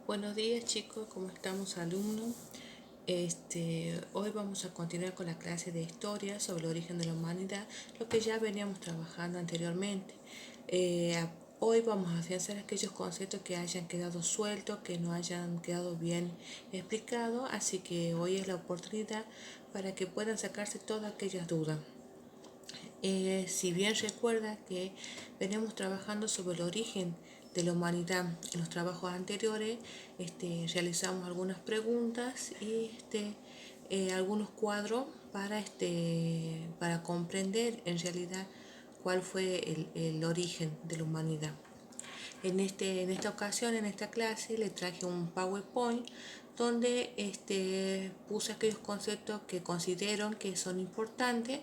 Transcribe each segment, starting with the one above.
Buenos días chicos, ¿cómo estamos alumnos? Hoy vamos a continuar con la clase de historia sobre el origen de la humanidad, lo que ya veníamos trabajando anteriormente. Hoy vamos a afianzar aquellos conceptos que hayan quedado sueltos, que no hayan quedado bien explicados, así que hoy es la oportunidad para que puedan sacarse todas aquellas dudas. Si bien recuerda que venimos trabajando sobre el origen de la humanidad en los trabajos anteriores, realizamos algunas preguntas y algunos cuadros para comprender en realidad cuál fue el origen de la humanidad. En esta ocasión, en esta clase, le traje un PowerPoint donde puse aquellos conceptos que considero que son importantes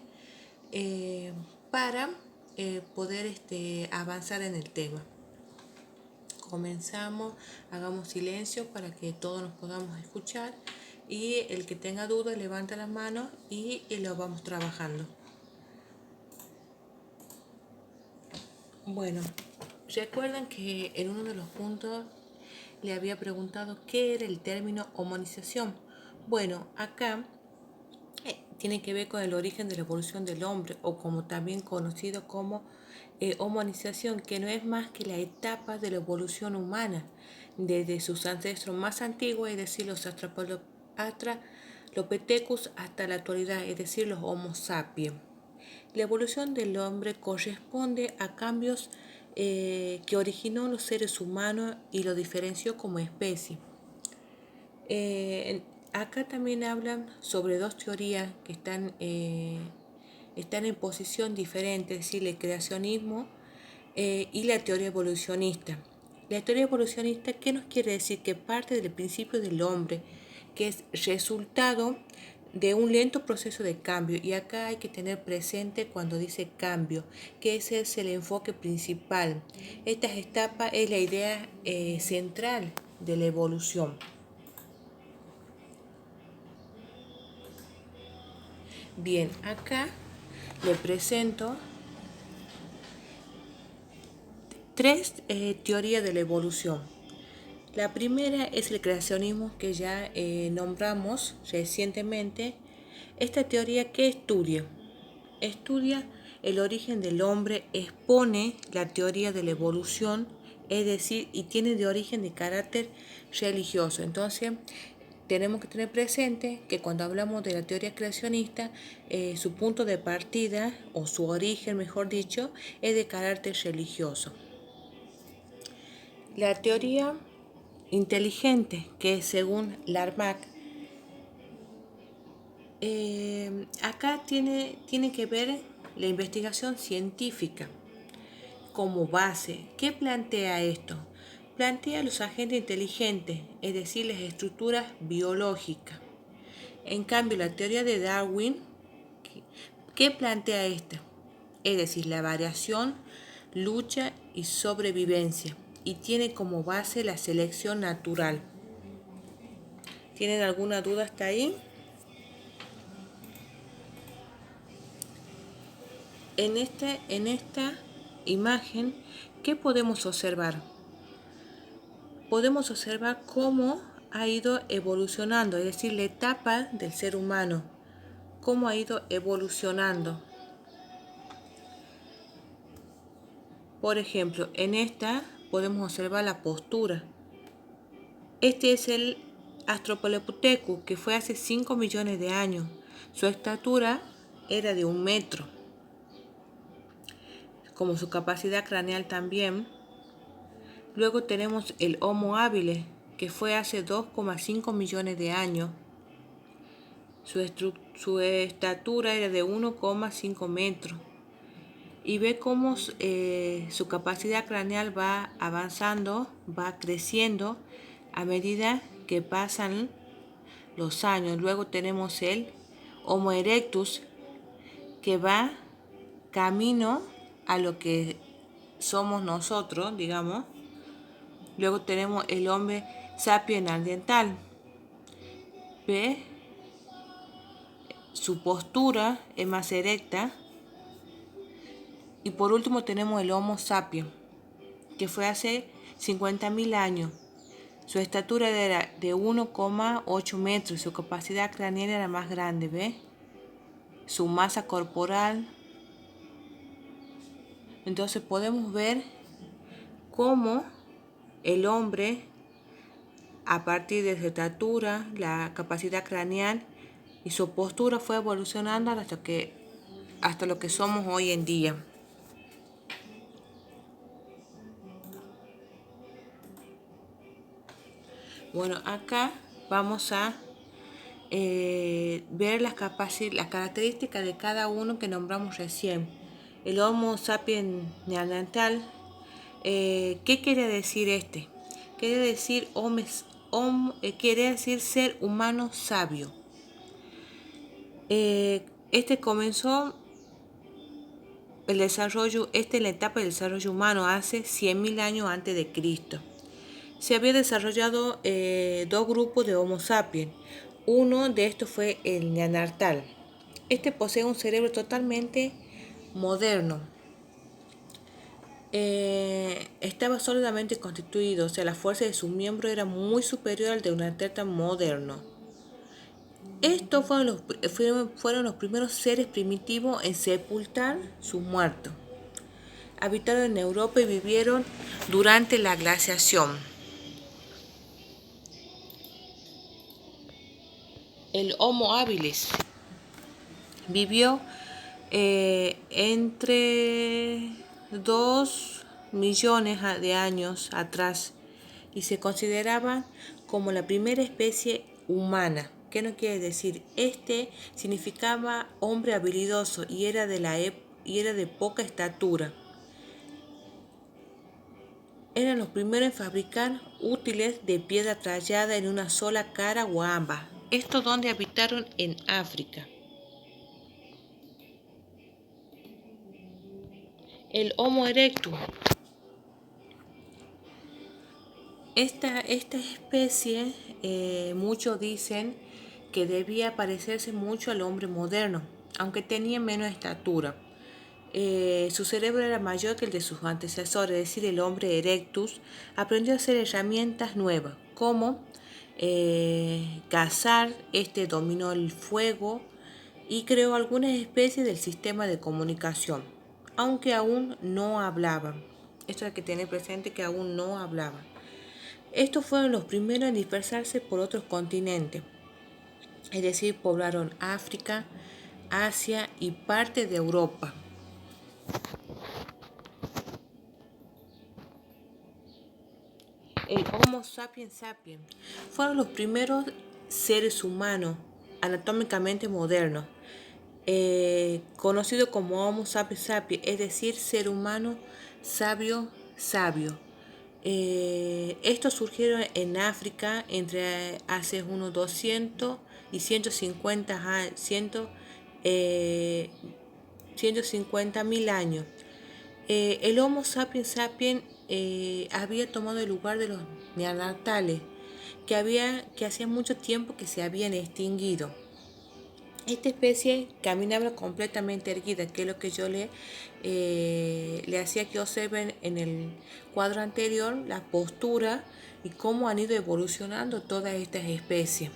eh, para poder avanzar en el tema. Comenzamos, hagamos silencio para que todos nos podamos escuchar y el que tenga dudas levanta la mano y lo vamos trabajando. Bueno, recuerdan que en uno de los puntos le había preguntado qué era el término humanización. Bueno, acá tiene que ver con el origen de la evolución del hombre, o como también conocido como humanización, que no es más que la etapa de la evolución humana desde sus ancestros más antiguos, es decir, los Australopithecus, hasta la actualidad, es decir, los Homo sapiens. La evolución del hombre corresponde a cambios que originó los seres humanos y lo diferenció como especie. Acá también hablan sobre dos teorías que están en posición diferente, es decir, el creacionismo y la teoría evolucionista. La teoría evolucionista, ¿qué nos quiere decir? Que parte del principio del hombre, que es resultado de un lento proceso de cambio. Y acá hay que tener presente cuando dice cambio, que ese es el enfoque principal. Esta etapa es la idea central de la evolución. Bien, acá le presento tres teorías de la evolución. La primera es el creacionismo que ya nombramos recientemente. Esta teoría, ¿qué estudia? Estudia el origen del hombre, expone la teoría de la evolución, es decir, y tiene de origen de carácter religioso. Entonces, tenemos que tener presente que cuando hablamos de la teoría creacionista, su punto de partida, o su origen, mejor dicho, es de carácter religioso. La teoría inteligente, que según Lamarck, acá tiene que ver la investigación científica como base. ¿Qué plantea esto? Plantea los agentes inteligentes, es decir, las estructuras biológicas. En cambio, la teoría de Darwin, ¿qué plantea esta? Es decir, la variación, lucha y sobrevivencia, y tiene como base la selección natural. ¿Tienen alguna duda hasta ahí? En esta imagen, ¿qué podemos observar? Podemos observar cómo ha ido evolucionando, es decir, la etapa del ser humano, cómo ha ido evolucionando. Por ejemplo, en esta podemos observar la postura. Este es el Australopithecus, que fue hace 5 millones de años. Su estatura era de 1 metro, como su capacidad craneal también. Luego tenemos el Homo habilis, que fue hace 2,5 millones de años. Su estatura era de 1,5 metros. Y ve cómo su capacidad craneal va avanzando, va creciendo a medida que pasan los años. Luego tenemos el Homo erectus, que va camino a lo que somos nosotros, digamos. Luego tenemos el hombre sapiens neandertal. Ve, su postura es más erecta. Y por último tenemos el Homo sapiens, que fue hace 50.000 años. Su estatura era de 1,8 metros, su capacidad craneal era más grande, ¿ves? Su masa corporal. Entonces podemos ver cómo el hombre, a partir de su estatura, la capacidad craneal y su postura, fue evolucionando hasta lo que somos hoy en día. Bueno, acá vamos a ver las características de cada uno que nombramos recién. El Homo sapiens neandertal, ¿qué quiere decir este? Quiere decir quiere decir ser humano sabio. Este comenzó la etapa del desarrollo humano hace 100.000 años antes de Cristo. Se había desarrollado dos grupos de Homo sapiens. Uno de estos fue el neandertal. Este posee un cerebro totalmente moderno. Estaba sólidamente constituido, o sea, la fuerza de sus miembros era muy superior al de un neandertal moderno. Estos fueron los primeros seres primitivos en sepultar sus muertos. Habitaron en Europa y vivieron durante la glaciación. El Homo habilis vivió entre 2 millones de años atrás y se consideraba como la primera especie humana. ¿Qué no quiere decir? Este significaba hombre habilidoso y era de poca estatura. Eran los primeros en fabricar útiles de piedra tallada en una sola cara o ambas. Estos donde habitaron en África. El Homo erectus. Esta especie, muchos dicen que debía parecerse mucho al hombre moderno, aunque tenía menos estatura. Su cerebro era mayor que el de sus antecesores, es decir, el hombre erectus aprendió a hacer herramientas nuevas, como cazar, dominó el fuego y creó algunas especies del sistema de comunicación, aunque aún no hablaban. Esto hay que tener presente, que aún no hablaban. Estos fueron los primeros en dispersarse por otros continentes, es decir, poblaron África, Asia y parte de Europa. El Homo sapiens sapiens fueron los primeros seres humanos anatómicamente modernos, conocido como Homo sapiens sapiens, es decir, ser humano sabio. Estos surgieron en África entre hace unos 200 y 150.000 años. El Homo sapiens sapiens había tomado el lugar de los neandertales, que hacía mucho tiempo que se habían extinguido. Esta especie caminaba completamente erguida, que es lo que yo le hacía que observen en el cuadro anterior, la postura y cómo han ido evolucionando todas estas especies.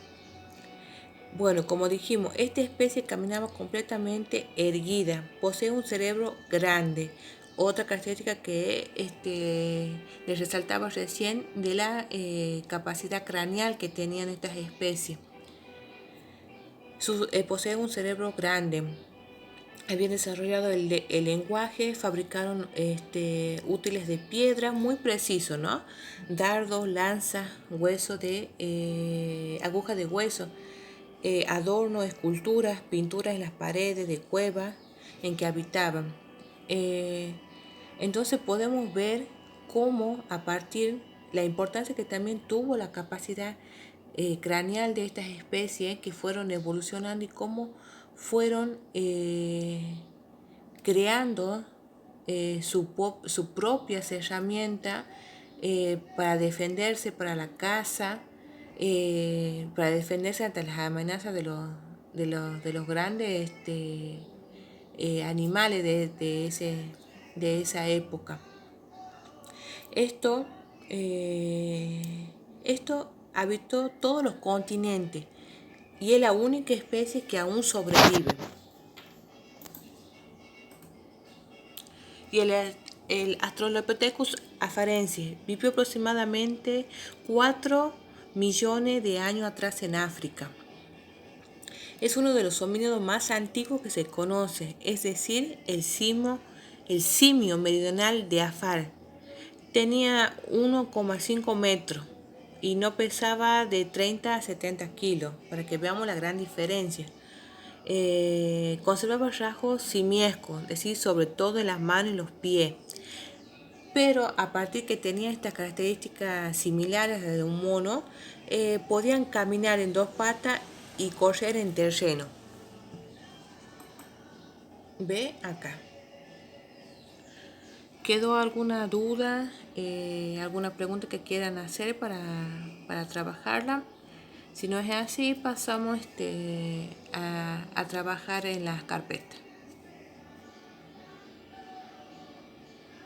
Bueno, como dijimos, esta especie caminaba completamente erguida, posee un cerebro grande. Otra característica que les resaltaba recién de la capacidad craneal que tenían estas especies. Posee un cerebro grande. Habían desarrollado el lenguaje, fabricaron útiles de piedra muy precisos, ¿no? Dardos, lanzas, agujas de hueso, adornos, esculturas, pinturas en las paredes de cuevas en que habitaban. Entonces podemos ver cómo la importancia que también tuvo la capacidad craneal de estas especies que fueron evolucionando y cómo fueron creando su propia herramienta para defenderse, para la caza, para defenderse ante las amenazas de los grandes animales de esa época. Esto Esto habitó todos los continentes y es la única especie que aún sobrevive. Y el Australopithecus afarensis vivió aproximadamente 4 millones de años atrás en África. Es uno de los homínidos más antiguos que se conoce, es decir, el simio meridional de Afar. Tenía 1,5 metros y no pesaba de 30 a 70 kilos, para que veamos la gran diferencia. Conservaba rasgos simiescos, es decir, sobre todo en las manos y los pies. Pero a partir que tenía estas características similares a las de un mono, podían caminar en dos patas y correr en terreno. Ve acá. ¿Quedó alguna duda, alguna pregunta que quieran hacer para trabajarla? Si no es así, pasamos a trabajar en las carpetas.